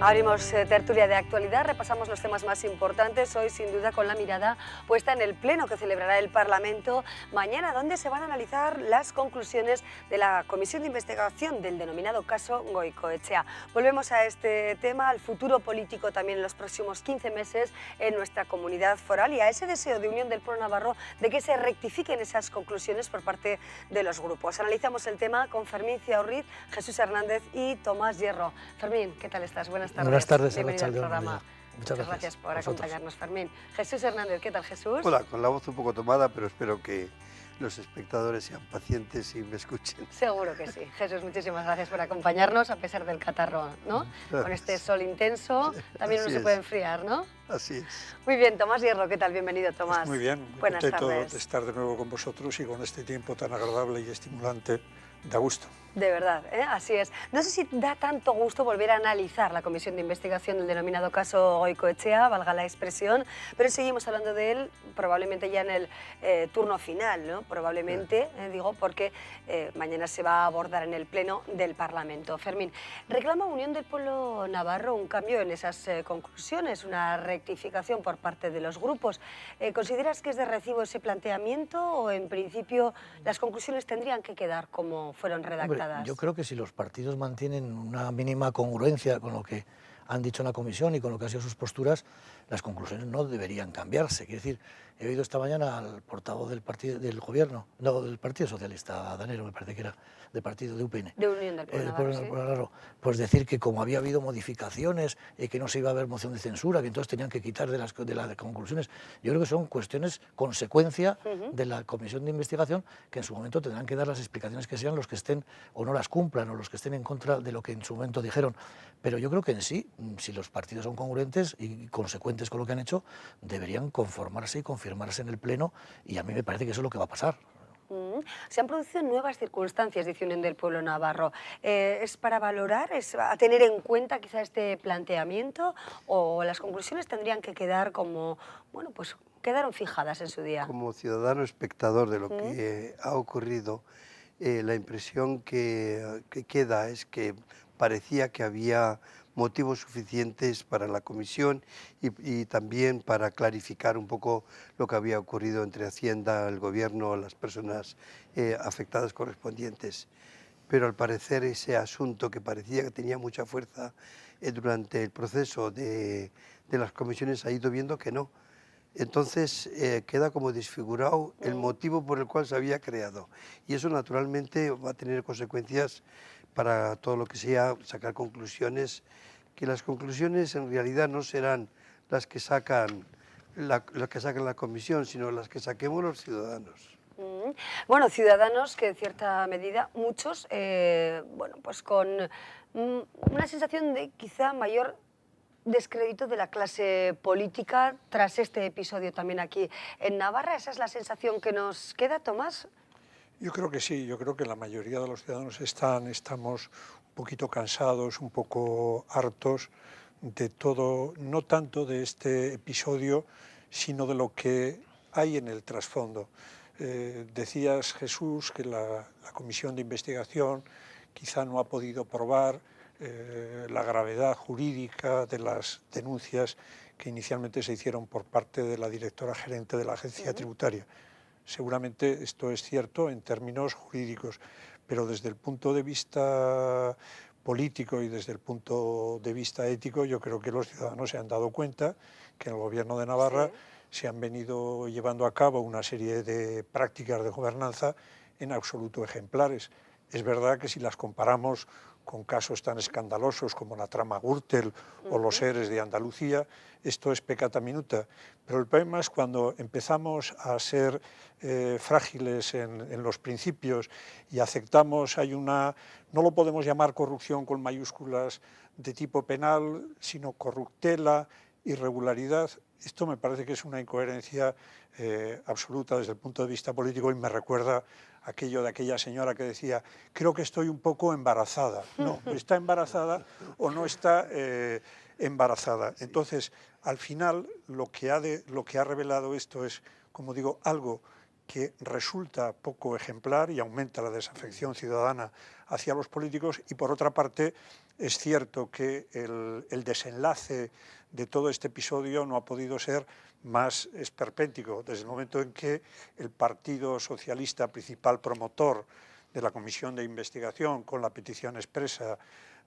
Abrimos tertulia de actualidad, repasamos los temas más importantes, hoy sin duda con la mirada puesta en el pleno que celebrará el Parlamento mañana, donde se van a analizar las conclusiones de la Comisión de Investigación del denominado caso Goikoetxea. Volvemos a este tema, al futuro político también en los próximos 15 meses en nuestra comunidad foral y a ese deseo de unión del pueblo navarro de que se rectifiquen esas conclusiones por parte de los grupos. Analizamos el tema con Fermín Ciaurriz, Jesús Hernández y Tomás Hierro. Fermín, ¿qué tal estás? Buenas tardes. Buenas tardes, bienvenido al programa. Muchas gracias por acompañarnos, Fermín. Jesús Hernández, ¿qué tal, Jesús? Hola, con la voz un poco tomada, pero espero que los espectadores sean pacientes y me escuchen. Seguro que sí. Jesús, muchísimas gracias por acompañarnos a pesar del catarro, ¿no? Gracias. Con este sol intenso también uno se puede enfriar, ¿no? Así es. Muy bien, Tomás Hierro, ¿qué tal? Bienvenido, Tomás. Pues muy bien, buenas contento tardes. de estar de nuevo con vosotros y con este tiempo tan agradable y estimulante, da gusto. De verdad, así es. No sé si da tanto gusto volver a analizar la comisión de investigación del denominado caso Goikoetxea, valga la expresión, pero seguimos hablando de él probablemente ya en el turno final, ¿no? Probablemente, digo, porque mañana se va a abordar en el pleno del Parlamento. Fermín, reclama Unión del Pueblo Navarro un cambio en esas conclusiones, una rectificación por parte de los grupos. ¿Consideras que es de recibo ese planteamiento o en principio las conclusiones tendrían que quedar como fueron redactadas? Hombre, yo creo que si los partidos mantienen una mínima congruencia con lo que han dicho en la comisión y con lo que han sido sus posturas, las conclusiones no deberían cambiarse. Quiero decir, he oído esta mañana al portavoz del partido del gobierno, no, del Partido Socialista, Danero, me parece que era, del partido de UPN. De Unión del Pueblo Navarro, sí. Pues decir que como había habido modificaciones y que no se iba a haber moción de censura, que entonces tenían que quitar de las conclusiones. Yo creo que son cuestiones, consecuencia de la comisión de investigación, que en su momento tendrán que dar las explicaciones que sean los que estén o no las cumplan o los que estén en contra de lo que en su momento dijeron. Pero yo creo que en sí, si los partidos son congruentes y consecuentes con lo que han hecho, deberían conformarse y confirmarse en el Pleno, y a mí me parece que eso es lo que va a pasar. Se han producido nuevas circunstancias, dice Unión del Pueblo Navarro. ¿Es para valorar, es a tener en cuenta quizá este planteamiento o las conclusiones tendrían que quedar como, bueno, pues quedaron fijadas en su día? Como ciudadano espectador de lo que ha ocurrido, la impresión que queda es que parecía que había motivos suficientes para la comisión y también para clarificar un poco lo que había ocurrido entre Hacienda, el gobierno, las personas afectadas correspondientes. Pero al parecer ese asunto que parecía que tenía mucha fuerza durante el proceso de las comisiones ha ido viendo que no. Entonces queda como desfigurado el motivo por el cual se había creado. Y eso naturalmente va a tener consecuencias para todo lo que sea sacar conclusiones, que las conclusiones en realidad no serán las que sacan la comisión, sino las que saquemos los ciudadanos. Bueno, ciudadanos que en cierta medida, muchos, bueno, pues con una sensación de quizá mayor descrédito de la clase política tras este episodio también aquí en Navarra. ¿Esa es la sensación que nos queda, Tomás? Yo creo que sí, yo creo que la mayoría de los ciudadanos estamos un poquito cansados, un poco hartos de todo, no tanto de este episodio, sino de lo que hay en el trasfondo. Decías, Jesús, que la comisión de investigación quizá no ha podido probar la gravedad jurídica de las denuncias que inicialmente se hicieron por parte de la directora gerente de la agencia tributaria. Seguramente esto es cierto en términos jurídicos, pero desde el punto de vista político y desde el punto de vista ético, yo creo que los ciudadanos se han dado cuenta que en el gobierno de Navarra se han venido llevando a cabo una serie de prácticas de gobernanza en absoluto ejemplares. Es verdad que si las comparamos con casos tan escandalosos como la trama Gürtel o los ERES de Andalucía, esto es peccata minuta. Pero el problema es cuando empezamos a ser frágiles en los principios y aceptamos, no lo podemos llamar corrupción con mayúsculas de tipo penal, sino corruptela, irregularidad. Esto me parece que es una incoherencia absoluta desde el punto de vista político y me recuerda aquello de aquella señora que decía, creo que estoy un poco embarazada. No, está embarazada o no está embarazada. Entonces, al final, lo que ha revelado esto es, como digo, algo que resulta poco ejemplar y aumenta la desafección ciudadana hacia los políticos, y por otra parte es cierto que el desenlace de todo este episodio no ha podido ser más esperpéntico, desde el momento en que el Partido Socialista, principal promotor de la comisión de investigación con la petición expresa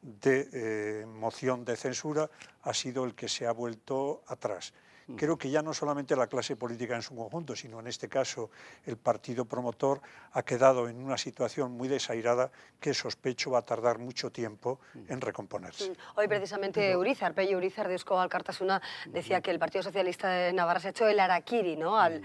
de moción de censura, ha sido el que se ha vuelto atrás. Creo que ya no solamente la clase política en su conjunto, sino en este caso el partido promotor ha quedado en una situación muy desairada que sospecho va a tardar mucho tiempo en recomponerse. Hoy precisamente Urizar, Pello Urizar de Eusko Alkartasuna, decía que el Partido Socialista de Navarra se ha hecho el harakiri, ¿no?, al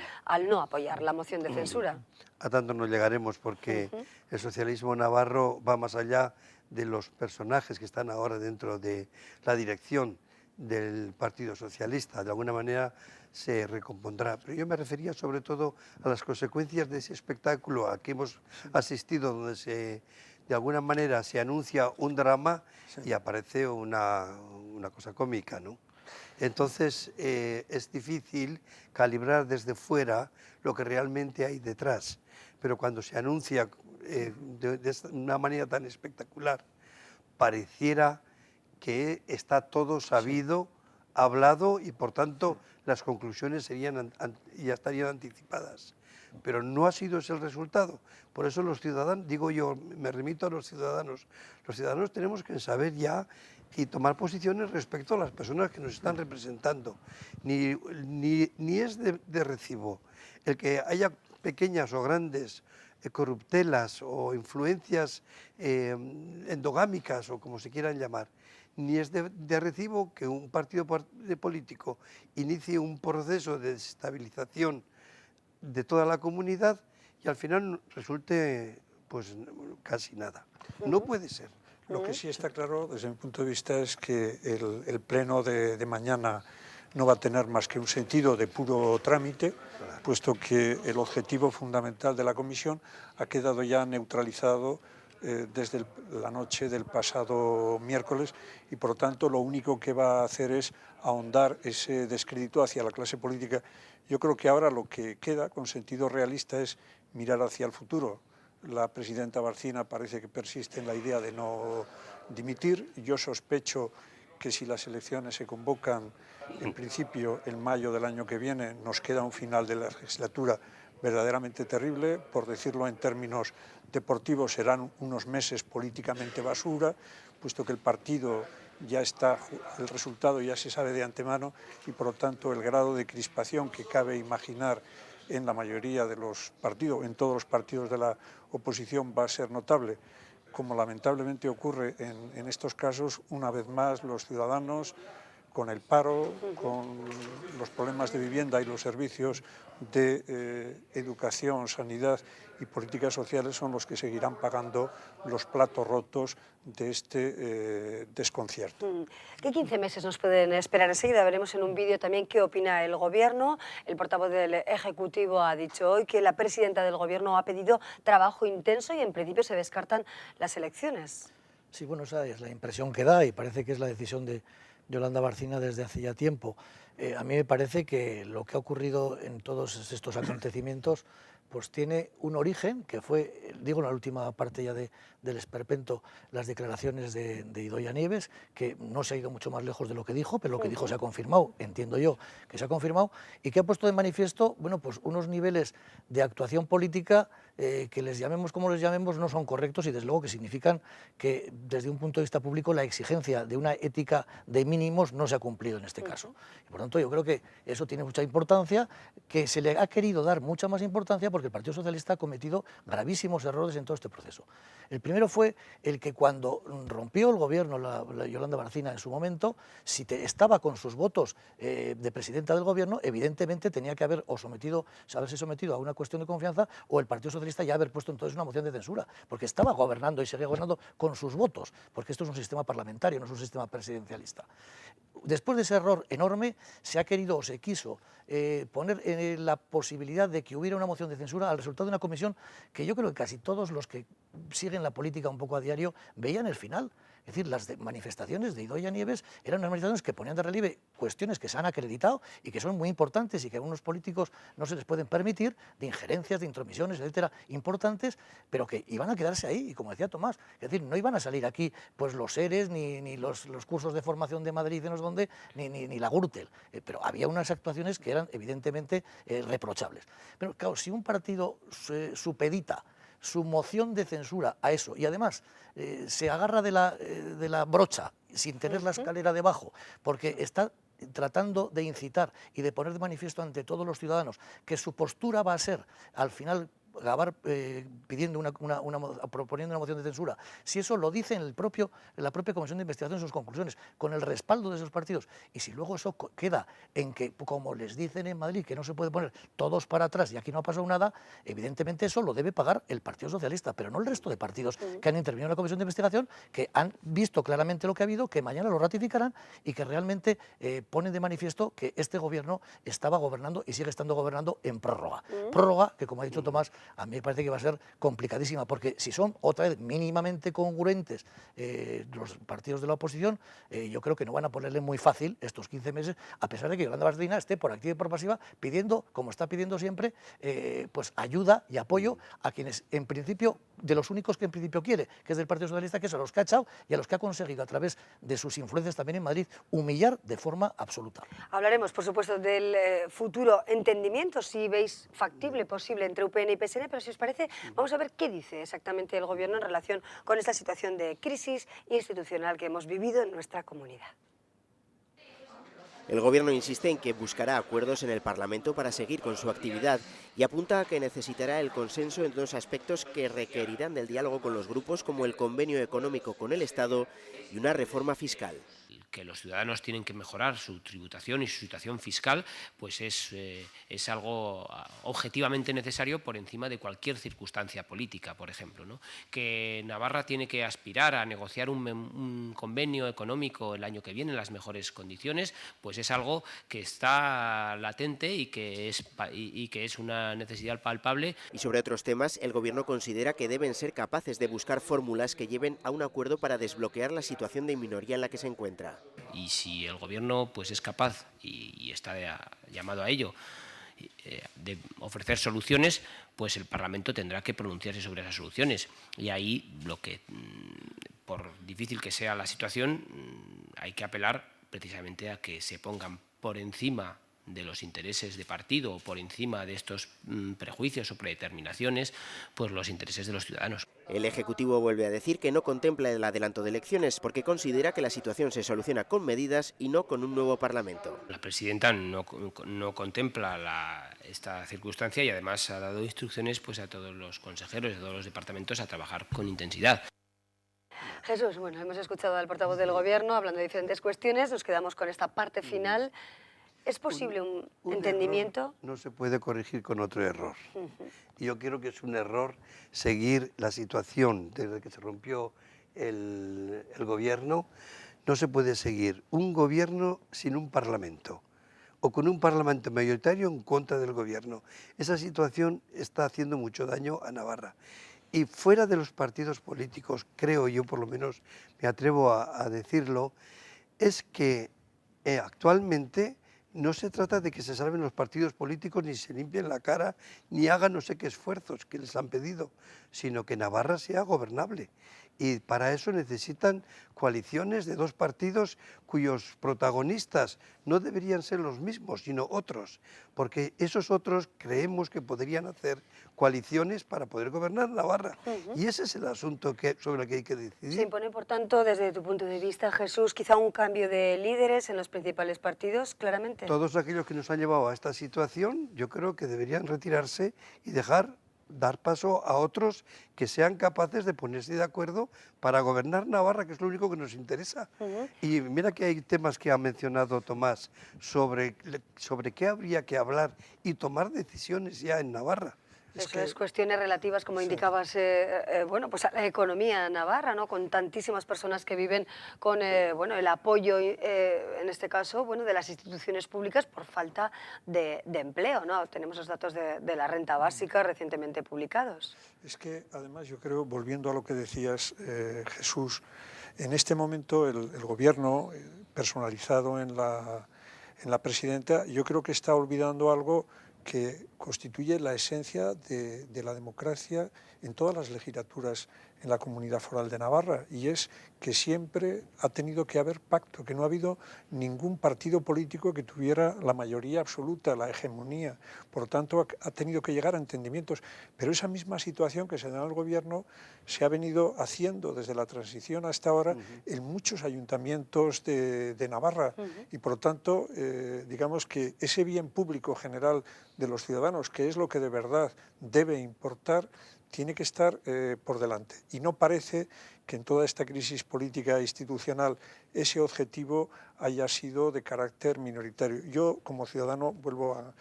no apoyar la moción de censura. A tanto no llegaremos porque el socialismo navarro va más allá de los personajes que están ahora dentro de la dirección del Partido Socialista. De alguna manera se recompondrá. Pero yo me refería sobre todo a las consecuencias de ese espectáculo a que hemos asistido, donde de alguna manera se anuncia un drama y aparece una cosa cómica, ¿no? Entonces es difícil calibrar desde fuera lo que realmente hay detrás. Pero cuando se anuncia de una manera tan espectacular, pareciera que está todo sabido, hablado, y por tanto las conclusiones ya estarían anticipadas. Pero no ha sido ese el resultado. Por eso los ciudadanos, digo yo, me remito a los ciudadanos tenemos que saber ya y tomar posiciones respecto a las personas que nos están representando. Ni es de recibo el que haya pequeñas o grandes corruptelas o influencias endogámicas, o como se quieran llamar, ni es de recibo que un partido político inicie un proceso de desestabilización de toda la comunidad y al final resulte pues casi nada. No puede ser. Lo que sí está claro desde mi punto de vista es que el pleno de mañana no va a tener más que un sentido de puro trámite, puesto que el objetivo fundamental de la comisión ha quedado ya neutralizado desde la noche del pasado miércoles, y por lo tanto lo único que va a hacer es ahondar ese descrédito hacia la clase política. Yo creo que ahora lo que queda con sentido realista es mirar hacia el futuro. La presidenta Barcina parece que persiste en la idea de no dimitir. Yo sospecho que si las elecciones se convocan en principio en mayo del año que viene, nos queda un final de la legislatura verdaderamente terrible. Por decirlo en términos deportivos, serán unos meses políticamente basura, puesto que el partido ya está, el resultado ya se sabe de antemano, y por lo tanto el grado de crispación que cabe imaginar en la mayoría de los partidos, en todos los partidos de la oposición, va a ser notable. Como lamentablemente ocurre en estos casos, una vez más los ciudadanos, con el paro, con los problemas de vivienda y los servicios de educación, sanidad y políticas sociales, son los que seguirán pagando los platos rotos de este desconcierto. ¿Qué 15 meses nos pueden esperar? Enseguida veremos en un vídeo también qué opina el Gobierno. El portavoz del Ejecutivo ha dicho hoy que la presidenta del Gobierno ha pedido trabajo intenso y en principio se descartan las elecciones. Sí, bueno, esa es la impresión que da y parece que es la decisión de Yolanda Barcina desde hace ya tiempo. A mí me parece que lo que ha ocurrido en todos estos acontecimientos pues tiene un origen que fue, digo en la última parte ya del esperpento, las declaraciones de Idoia Nieves, que no se ha ido mucho más lejos de lo que dijo, pero lo que dijo se ha confirmado, entiendo yo que se ha confirmado, y que ha puesto de manifiesto, bueno, pues unos niveles de actuación política que les llamemos como les llamemos no son correctos, y desde luego que significan que desde un punto de vista público la exigencia de una ética de mínimos no se ha cumplido en este caso. Y por tanto yo creo que eso tiene mucha importancia, que se le ha querido dar mucha más importancia porque el Partido Socialista ha cometido gravísimos errores en todo este proceso. El primero fue el que cuando rompió el gobierno la Yolanda Barcina en su momento, si estaba con sus votos de presidenta del gobierno, evidentemente tenía que haberse sometido a una cuestión de confianza, o el Partido Socialista ya haber puesto entonces una moción de censura, porque estaba gobernando y seguía gobernando con sus votos, porque esto es un sistema parlamentario, no es un sistema presidencialista. Después de ese error enorme, se ha querido o se quiso poner la posibilidad de que hubiera una moción de censura al resultado de una comisión que yo creo que casi todos los que siguen la política un poco a diario veían el final. Es decir, las manifestaciones de Idoia Nieves eran unas manifestaciones que ponían de relieve cuestiones que se han acreditado y que son muy importantes y que a unos políticos no se les pueden permitir, de injerencias, de intromisiones, etcétera, importantes, pero que iban a quedarse ahí. Y como decía Tomás, es decir, no iban a salir aquí pues los ERES, ni los cursos de formación de Madrid, de no sé dónde, ni la Gürtel. Pero había unas actuaciones que eran evidentemente reprochables. Pero claro, si un partido supedita su moción de censura a eso y además se agarra de la brocha sin tener la escalera debajo, porque está tratando de incitar y de poner de manifiesto ante todos los ciudadanos que su postura va a ser, al final, acabar proponiendo una moción de censura, si eso lo dice en la propia Comisión de Investigación en sus conclusiones, con el respaldo de esos partidos, y si luego eso queda en que, como les dicen en Madrid, que no se puede poner todos para atrás y aquí no ha pasado nada, evidentemente eso lo debe pagar el Partido Socialista, pero no el resto de partidos que han intervenido en la Comisión de Investigación, que han visto claramente lo que ha habido, que mañana lo ratificarán y que realmente ponen de manifiesto que este gobierno estaba gobernando y sigue estando gobernando en prórroga. Prórroga que, como ha dicho Tomás, a mí me parece que va a ser complicadísima, porque si son otra vez mínimamente congruentes los partidos de la oposición, yo creo que no van a ponerle muy fácil estos 15 meses, a pesar de que Yolanda Bárcena esté por activa y por pasiva pidiendo, como está pidiendo siempre, pues ayuda y apoyo a quienes en principio, de los únicos que en principio quiere, que es del Partido Socialista, que es a los que ha echado y a los que ha conseguido a través de sus influencias también en Madrid humillar de forma absoluta. Hablaremos, por supuesto, del futuro entendimiento, si veis factible, posible entre UPN y PSN, pero si os parece, vamos a ver qué dice exactamente el Gobierno en relación con esta situación de crisis institucional que hemos vivido en nuestra comunidad. El Gobierno insiste en que buscará acuerdos en el Parlamento para seguir con su actividad y apunta a que necesitará el consenso en dos aspectos que requerirán del diálogo con los grupos, como el convenio económico con el Estado y una reforma fiscal. Que los ciudadanos tienen que mejorar su tributación y su situación fiscal, pues es algo objetivamente necesario por encima de cualquier circunstancia política, por ejemplo, ¿no? Que Navarra tiene que aspirar a negociar un convenio económico el año que viene en las mejores condiciones, pues es algo que está latente y que es una necesidad palpable. Y sobre otros temas, el Gobierno considera que deben ser capaces de buscar fórmulas que lleven a un acuerdo para desbloquear la situación de minoría en la que se encuentra. Y si el Gobierno pues es capaz, y está llamado a ello, de ofrecer soluciones, pues el Parlamento tendrá que pronunciarse sobre esas soluciones. Y ahí, por difícil que sea la situación, hay que apelar precisamente a que se pongan por encima de los intereses de partido o por encima de estos prejuicios o predeterminaciones, pues los intereses de los ciudadanos. El Ejecutivo vuelve a decir que no contempla el adelanto de elecciones porque considera que la situación se soluciona con medidas y no con un nuevo Parlamento. La presidenta no contempla esta circunstancia y además ha dado instrucciones pues, a todos los consejeros y a todos los departamentos a trabajar con intensidad. Jesús, bueno, hemos escuchado al portavoz del Gobierno hablando de diferentes cuestiones, nos quedamos con esta parte final. ¿Es posible un entendimiento? No se puede corregir con otro error. Y yo creo que es un error seguir la situación desde que se rompió el gobierno. No se puede seguir un gobierno sin un parlamento o con un parlamento mayoritario en contra del gobierno. Esa situación está haciendo mucho daño a Navarra. Y fuera de los partidos políticos, creo yo, por lo menos me atrevo a decirlo, es que actualmente no se trata de que se salven los partidos políticos, ni se limpien la cara, ni hagan no sé qué esfuerzos que les han pedido, sino que Navarra sea gobernable. Y para eso necesitan coaliciones de dos partidos cuyos protagonistas no deberían ser los mismos, sino otros, porque esos otros creemos que podrían hacer coaliciones para poder gobernar Navarra. Y ese es el asunto sobre el que hay que decidir. Se impone, por tanto, desde tu punto de vista, Jesús, quizá un cambio de líderes en los principales partidos, claramente. Todos aquellos que nos han llevado a esta situación, yo creo que deberían retirarse y dar paso a otros que sean capaces de ponerse de acuerdo para gobernar Navarra, que es lo único que nos interesa. Y mira que hay temas que ha mencionado Tomás sobre qué habría que hablar y tomar decisiones ya en Navarra. Eso es, cuestiones relativas, como indicabas, bueno, pues a la economía navarra, ¿no? Con tantísimas personas que viven con bueno, el apoyo, en este caso, bueno, de las instituciones públicas por falta de empleo, ¿no? Tenemos los datos de la renta básica recientemente publicados. Es que, además, yo creo, volviendo a lo que decías, Jesús, en este momento el gobierno, personalizado en la presidenta, yo creo que está olvidando algo que constituye la esencia de la democracia en todas las legislaturas en la Comunidad Foral de Navarra, y es que siempre ha tenido que haber pacto, que no ha habido ningún partido político que tuviera la mayoría absoluta, la hegemonía. Por lo tanto, ha tenido que llegar a entendimientos. Pero esa misma situación que se da en el gobierno se ha venido haciendo desde la transición hasta ahora en muchos ayuntamientos de Navarra. Y por lo tanto, digamos que ese bien público general de los ciudadanos, que es lo que de verdad debe importar, tiene que estar por delante. Y no parece que en toda esta crisis política e institucional ese objetivo haya sido de carácter minoritario. Yo, como ciudadano, vuelvo a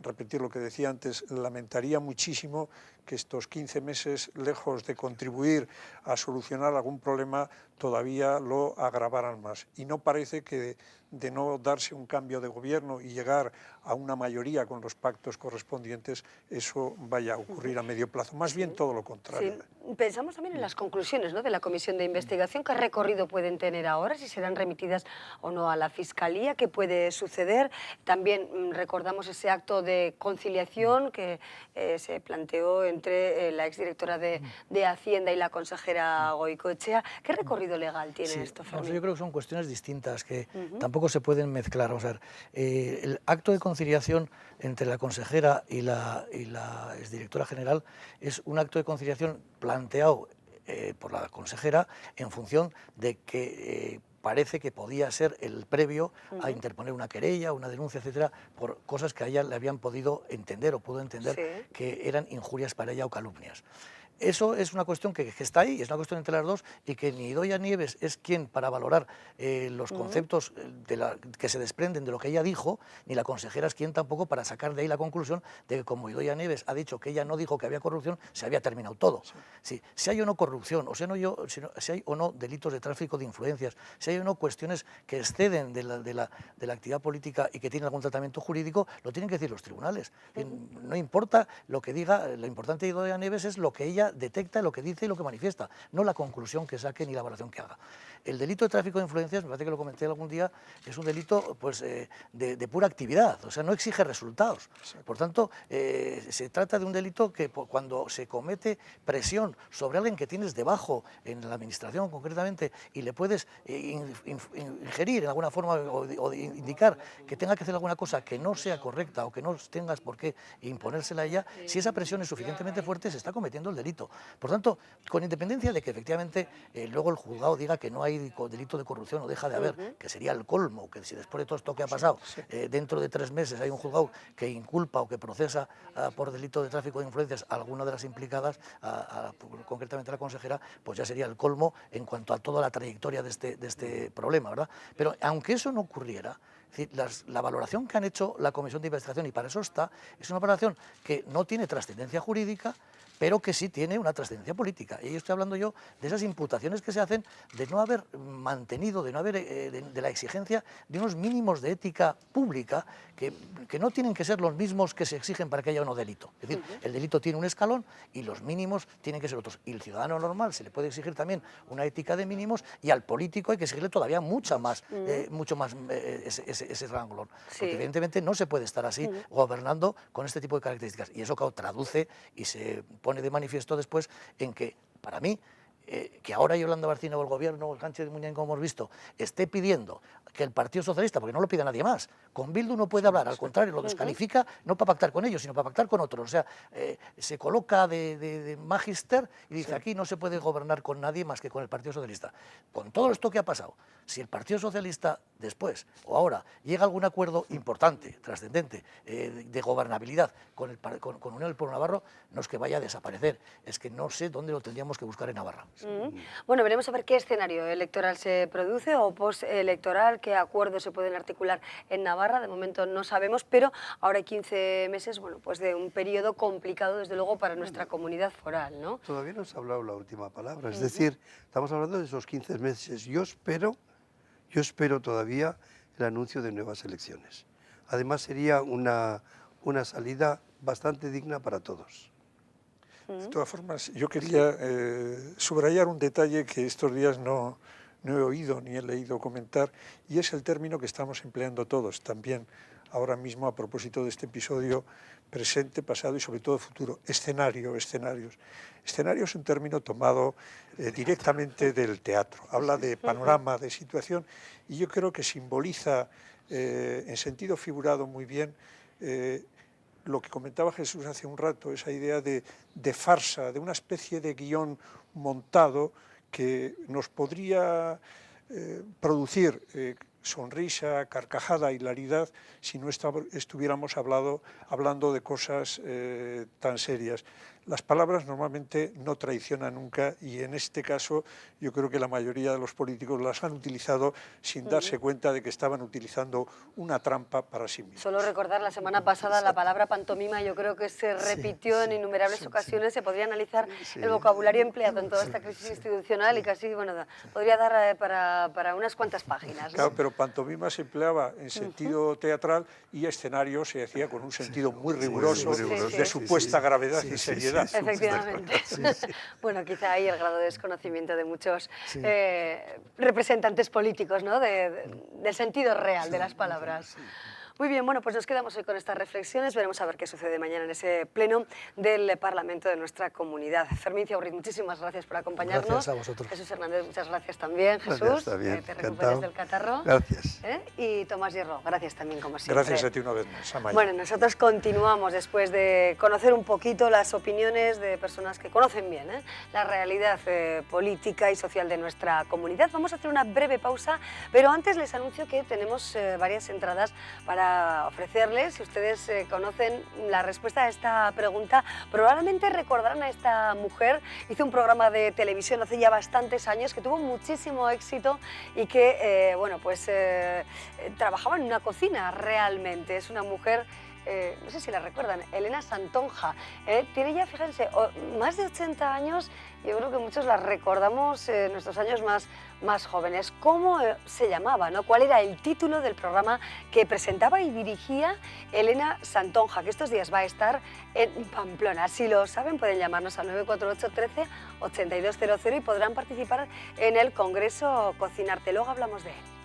repetir lo que decía antes, lamentaría muchísimo que estos 15 meses, lejos de contribuir a solucionar algún problema, todavía lo agravaran más. Y no parece que de no darse un cambio de gobierno y llegar a una mayoría con los pactos correspondientes, eso vaya a ocurrir a medio plazo. Más bien todo lo contrario. Sí. Pensamos también en las conclusiones, ¿no?, de la comisión de investigación. ¿Qué recorrido pueden tener ahora? Si serán remitidas o no a la Fiscalía, ¿qué puede suceder? También recordamos ese acto de conciliación que se planteó entre la exdirectora de Hacienda y la consejera Goikoetxea. ¿Qué recorrido legal tiene esto, Fermín? Yo creo que son cuestiones distintas que tampoco se pueden mezclar. O sea, el acto de conciliación entre la consejera y la exdirectora general es un acto de conciliación planteado por la consejera en función de que parece que podía ser el previo a interponer una querella, una denuncia, etcétera, por cosas que a ella le habían podido entender o pudo entender que eran injurias para ella o calumnias. Eso es una cuestión que está ahí, es una cuestión entre las dos, y que ni Idoia Nieves es quien para valorar los conceptos que se desprenden de lo que ella dijo, ni la consejera es quien tampoco para sacar de ahí la conclusión de que como Idoia Nieves ha dicho que ella no dijo que había corrupción, se había terminado todo. Sí, si hay o no corrupción, si hay o no delitos de tráfico de influencias, si hay o no cuestiones que exceden de la actividad política y que tienen algún tratamiento jurídico, lo tienen que decir los tribunales. No importa lo que diga, lo importante de Idoia Nieves es lo que ella detecta, lo que dice y lo que manifiesta, no la conclusión que saque ni la evaluación que haga. El delito de tráfico de influencias, me parece que lo comenté algún día, es un delito pues, de pura actividad, o sea, no exige resultados. Por tanto, se trata de un delito que cuando se comete presión sobre alguien que tienes debajo, en la administración concretamente, y le puedes ingerir en alguna forma o indicar que tenga que hacer alguna cosa que no sea correcta o que no tengas por qué imponérsela a ella, si esa presión es suficientemente fuerte, se está cometiendo el delito. Por tanto, con independencia de que efectivamente luego el juzgado diga que no hay delito de corrupción o deja de haber, que sería el colmo, que si después de todo esto que ha pasado, dentro de 3 meses hay un juzgado que inculpa o que procesa por delito de tráfico de influencias a alguna de las implicadas, concretamente a la consejera, pues ya sería el colmo en cuanto a toda la trayectoria de este problema, ¿verdad? Pero aunque eso no ocurriera, es decir, la valoración que han hecho la Comisión de Investigación, y para eso está, es una valoración que no tiene trascendencia jurídica, pero que sí tiene una trascendencia política. Y estoy hablando yo de esas imputaciones que se hacen de no haber mantenido, de no haber de la exigencia de unos mínimos de ética pública que no tienen que ser los mismos que se exigen para que haya un delito. Es decir, el delito tiene un escalón y los mínimos tienen que ser otros. Y al ciudadano normal se le puede exigir también una ética de mínimos, y al político hay que exigirle todavía mucho más ese rango. Porque evidentemente no se puede estar así gobernando con este tipo de características. Y eso, claro, traduce y se pone de manifiesto después en que, para mí, que ahora Yolanda Barcina o el gobierno, el Sánchez de Muñán, como hemos visto, esté pidiendo que el Partido Socialista, porque no lo pide nadie más, con Bildu no puede hablar, al contrario, lo descalifica no para pactar con ellos, sino para pactar con otros. O sea, se coloca de magister y dice, aquí no se puede gobernar con nadie más que con el Partido Socialista. Con todo esto que ha pasado, si el Partido Socialista después o ahora llega algún acuerdo importante, trascendente, de gobernabilidad con Unión del Pueblo Navarro, no es que vaya a desaparecer, es que no sé dónde lo tendríamos que buscar en Navarra. Bueno, veremos a ver qué escenario electoral se produce o postelectoral, qué acuerdos se pueden articular en Navarra, de momento no sabemos, pero ahora hay 15 meses, bueno, pues de un periodo complicado desde luego para nuestra comunidad foral, ¿no? Todavía no se ha hablado la última palabra, es decir, estamos hablando de esos 15 meses. Yo espero todavía el anuncio de nuevas elecciones. Además sería una salida bastante digna para todos. De todas formas, yo quería subrayar un detalle que estos días no he oído ni he leído comentar, y es el término que estamos empleando todos también ahora mismo a propósito de este episodio: presente, pasado y sobre todo futuro. Escenarios. Escenario es un término tomado directamente del teatro. Habla de panorama, de situación, y yo creo que simboliza en sentido figurado muy bien lo que comentaba Jesús hace un rato, esa idea de farsa, de una especie de guión montado que nos podría producir sonrisa, carcajada, hilaridad, si no estuviéramos hablando de cosas tan serias. Las palabras normalmente no traicionan nunca, y en este caso yo creo que la mayoría de los políticos las han utilizado sin darse cuenta de que estaban utilizando una trampa para sí mismos. Solo recordar la semana pasada la palabra pantomima, yo creo que se repitió en innumerables ocasiones. Se podría analizar el vocabulario empleado en toda esta crisis institucional y casi, bueno, podría dar para unas cuantas páginas, ¿no? Claro, pero pantomima se empleaba en sentido teatral y escenario se hacía con un sentido muy riguroso, de supuesta gravedad y seriedad. Efectivamente. Bueno, quizá ahí el grado de desconocimiento de muchos representantes políticos, ¿no? Del sentido real de las palabras. Muy bien, bueno, pues nos quedamos hoy con estas reflexiones. Veremos a ver qué sucede mañana en ese pleno del Parlamento de nuestra comunidad. Fermín Ciaurrit, muchísimas gracias por acompañarnos. Gracias a vosotros. Jesús Hernández, muchas gracias también. Jesús, gracias, también. te recuperes del catarro. Gracias. Y Tomás Hierro, gracias también, como siempre. Gracias a ti una vez más. Amaya. Bueno, nosotros continuamos después de conocer un poquito las opiniones de personas que conocen bien la realidad política y social de nuestra comunidad. Vamos a hacer una breve pausa, pero antes les anuncio que tenemos varias entradas para ofrecerles. Si ustedes conocen la respuesta a esta pregunta, probablemente recordarán a esta mujer. Hizo un programa de televisión hace ya bastantes años que tuvo muchísimo éxito y que, bueno, pues trabajaba en una cocina realmente. Es una mujer, no sé si la recuerdan, Elena Santonja. Tiene ya, fíjense, más de 80 años. Yo creo que muchos la recordamos en nuestros años más jóvenes. ¿Cómo se llamaba, no? ¿Cuál era el título del programa que presentaba y dirigía Elena Santonja, que estos días va a estar en Pamplona? Si lo saben, pueden llamarnos al 948 13 8200 y podrán participar en el Congreso Cocinarte. Luego hablamos de él.